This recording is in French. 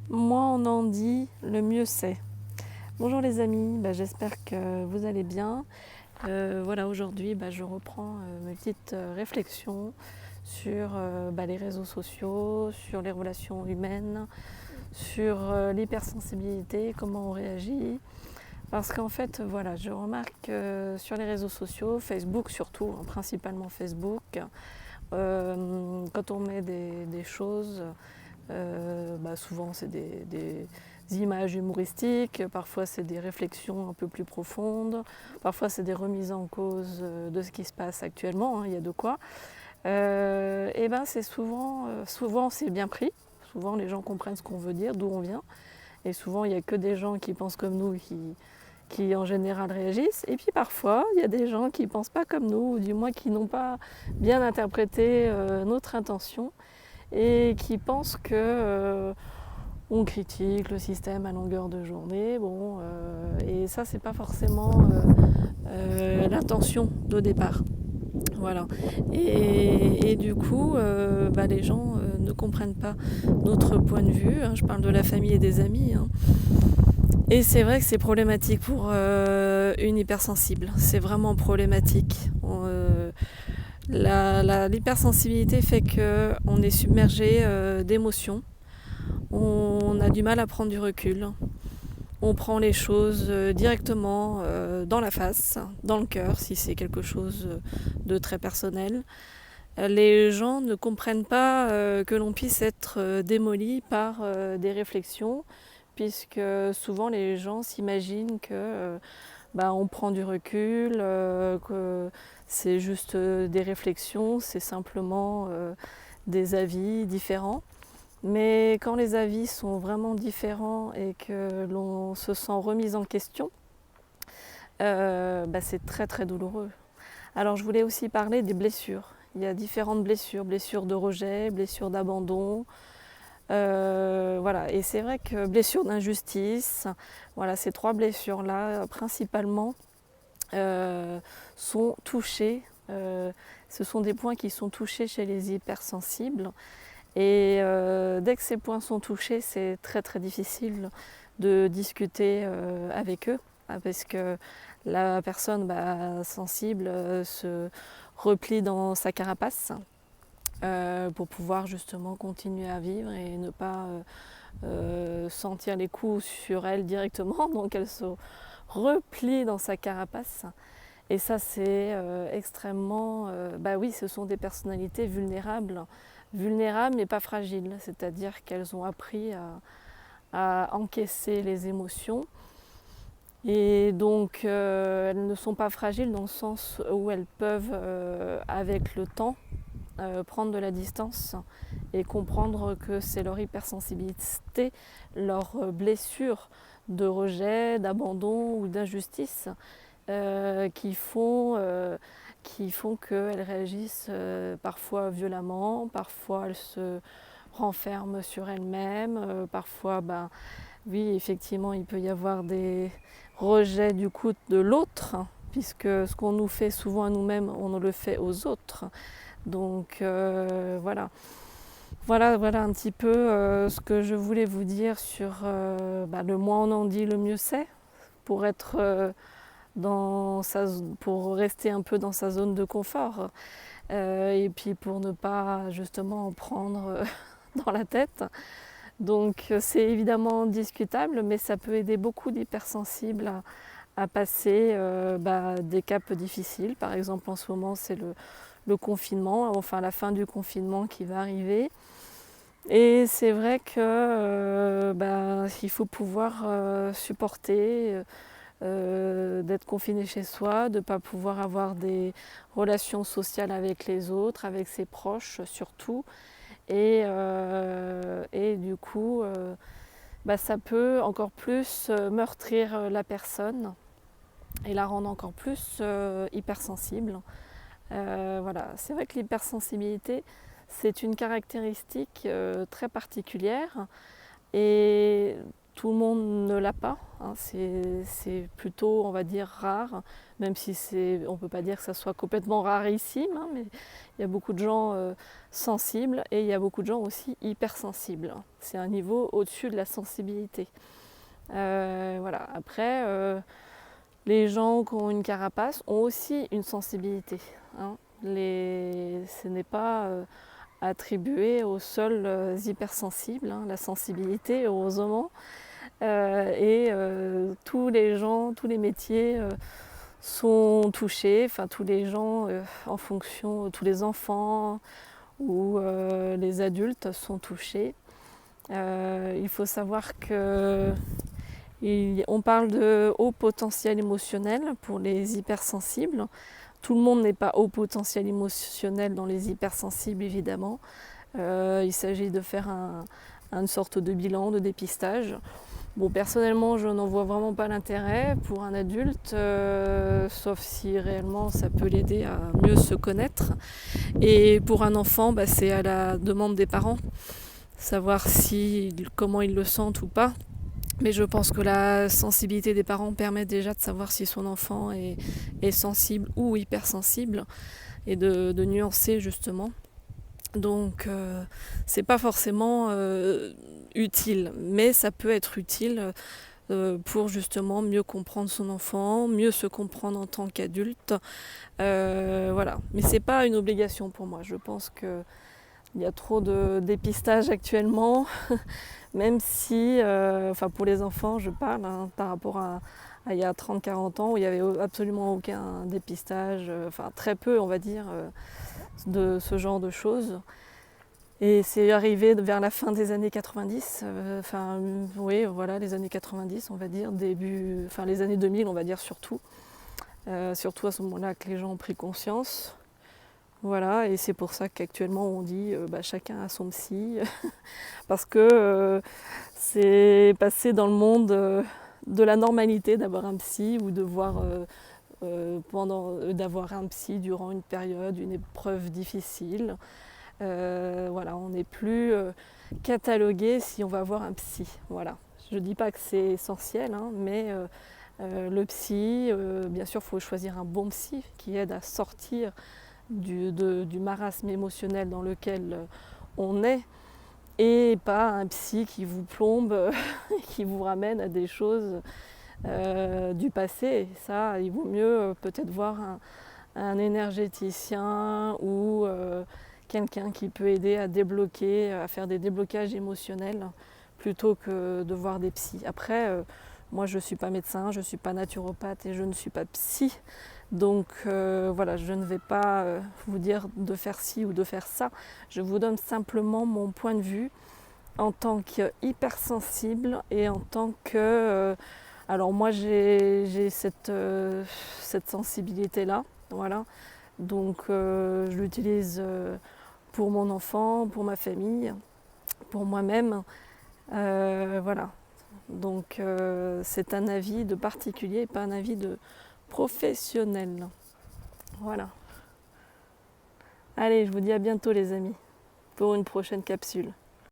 Moins on en dit, le mieux c'est. Bonjour les amis, j'espère que vous allez bien. Voilà, aujourd'hui je reprends mes petites réflexions sur les réseaux sociaux, sur les relations humaines, sur l'hypersensibilité, comment on réagit. Parce qu'en fait, voilà, je remarque que sur les réseaux sociaux, Facebook surtout, principalement Facebook, quand on met des choses, souvent c'est des images humoristiques, parfois c'est des réflexions un peu plus profondes, parfois c'est des remises en cause de ce qui se passe actuellement, il y a de quoi. C'est souvent c'est bien pris, souvent les gens comprennent ce qu'on veut dire, d'où on vient, et souvent il n'y a que des gens qui pensent comme nous qui en général réagissent. Et puis parfois, il y a des gens qui ne pensent pas comme nous, ou du moins qui n'ont pas bien interprété notre intention et qui pensent que on critique le système à longueur de journée. Et ça, c'est pas forcément l'intention de départ. Voilà. Et du coup, les gens ne comprennent pas notre point de vue. Je parle de la famille et des amis. Et c'est vrai que c'est problématique pour une hypersensible. C'est vraiment problématique. L'hypersensibilité fait qu'on est submergé d'émotions. On a du mal à prendre du recul. On prend les choses directement dans la face, dans le cœur, si c'est quelque chose de très personnel. Les gens ne comprennent pas que l'on puisse être démoli par des réflexions, puisque souvent les gens s'imaginent que on prend du recul, que c'est juste des réflexions, c'est simplement des avis différents. Mais quand les avis sont vraiment différents et que l'on se sent remis en question, c'est très très douloureux. Alors je voulais aussi parler des blessures. Il y a différentes blessures, blessures de rejet, blessures d'abandon. Voilà. Et c'est vrai que blessures d'injustice, voilà, ces trois blessures-là, principalement, sont touchées. Ce sont des points qui sont touchés chez les hypersensibles. Et dès que ces points sont touchés, c'est très très difficile de discuter avec eux, parce que la personne sensible se replie dans sa carapace pour pouvoir justement continuer à vivre et ne pas sentir les coups sur elle directement. Donc elle se replie dans sa carapace. Et ça, c'est extrêmement... oui, ce sont des personnalités vulnérables mais pas fragiles. C'est-à-dire qu'elles ont appris à encaisser les émotions. Et donc, elles ne sont pas fragiles dans le sens où elles peuvent, avec le temps, prendre de la distance et comprendre que c'est leur hypersensibilité, leur blessure de rejet, d'abandon ou d'injustice qui font qu'elles réagissent parfois violemment, parfois elles se renferment sur elles-mêmes, parfois, oui, effectivement, il peut y avoir des rejets du coup de l'autre, puisque ce qu'on nous fait souvent à nous-mêmes, on le fait aux autres. Donc voilà. Voilà un petit peu ce que je voulais vous dire sur le moins on en dit, le mieux c'est, pour être pour rester un peu dans sa zone de confort et puis pour ne pas justement en prendre dans la tête. Donc c'est évidemment discutable, mais ça peut aider beaucoup d'hypersensibles à passer des caps difficiles. Par exemple, en ce moment, c'est le confinement, enfin la fin du confinement qui va arriver. Et c'est vrai que il faut pouvoir supporter d'être confiné chez soi, de ne pas pouvoir avoir des relations sociales avec les autres, avec ses proches surtout. Et du coup, ça peut encore plus meurtrir la personne et la rendre encore plus hypersensible. Voilà. C'est vrai que l'hypersensibilité, c'est une caractéristique très particulière et tout le monde ne l'a pas, hein, c'est plutôt, on va dire, rare, même si on ne peut pas dire que ça soit complètement rarissime, hein, mais il y a beaucoup de gens sensibles et il y a beaucoup de gens aussi hypersensibles. C'est un niveau au-dessus de la sensibilité. Voilà. Après, les gens qui ont une carapace ont aussi une sensibilité, hein. Ce n'est pas attribué aux seuls hypersensibles, hein, la sensibilité, heureusement. Tous les gens, tous les métiers sont touchés, enfin tous les gens en fonction, tous les enfants ou les adultes sont touchés. Il faut savoir que on parle de haut potentiel émotionnel pour les hypersensibles. Tout le monde n'est pas haut potentiel émotionnel dans les hypersensibles, évidemment. Il s'agit de faire une sorte de bilan, de dépistage. Bon, personnellement, je n'en vois vraiment pas l'intérêt pour un adulte, sauf si réellement ça peut l'aider à mieux se connaître. Et pour un enfant, c'est à la demande des parents, savoir comment ils le sentent ou pas. Mais je pense que la sensibilité des parents permet déjà de savoir si son enfant est sensible ou hypersensible et de nuancer justement. Donc c'est pas forcément utile, mais ça peut être utile pour justement mieux comprendre son enfant, mieux se comprendre en tant qu'adulte. Voilà. Mais c'est pas une obligation pour moi. Je pense que il y a trop de dépistage actuellement, même si, pour les enfants, je parle, hein, par rapport à il y a 30-40 ans où il n'y avait absolument aucun dépistage, très peu, on va dire, de ce genre de choses. Et c'est arrivé vers la fin des années 90, oui, voilà, les années 90, on va dire, les années 2000, on va dire surtout. Surtout à ce moment-là que les gens ont pris conscience. Voilà, et c'est pour ça qu'actuellement on dit chacun a son psy, parce que c'est passé dans le monde de la normalité d'avoir un psy ou d'avoir un psy durant une période, une épreuve difficile. Voilà, on n'est plus catalogué si on va voir un psy. Voilà. Je ne dis pas que c'est essentiel, hein, mais le psy, bien sûr, il faut choisir un bon psy qui aide à sortir du marasme émotionnel dans lequel on est, et pas un psy qui vous plombe, qui vous ramène à des choses du passé. Ça, il vaut mieux peut-être voir un énergéticien ou quelqu'un qui peut aider à débloquer, à faire des déblocages émotionnels plutôt que de voir des psys. Après, moi je ne suis pas médecin, je ne suis pas naturopathe et je ne suis pas psy. Donc voilà, je ne vais pas vous dire de faire ci ou de faire ça. Je vous donne simplement mon point de vue en tant qu'hypersensible et en tant que... alors moi j'ai cette sensibilité-là, voilà. Donc je l'utilise pour mon enfant, pour ma famille, pour moi-même. Voilà. Donc c'est un avis de particulier, pas un avis de professionnel. Voilà. Allez, je vous dis à bientôt les amis, pour une prochaine capsule.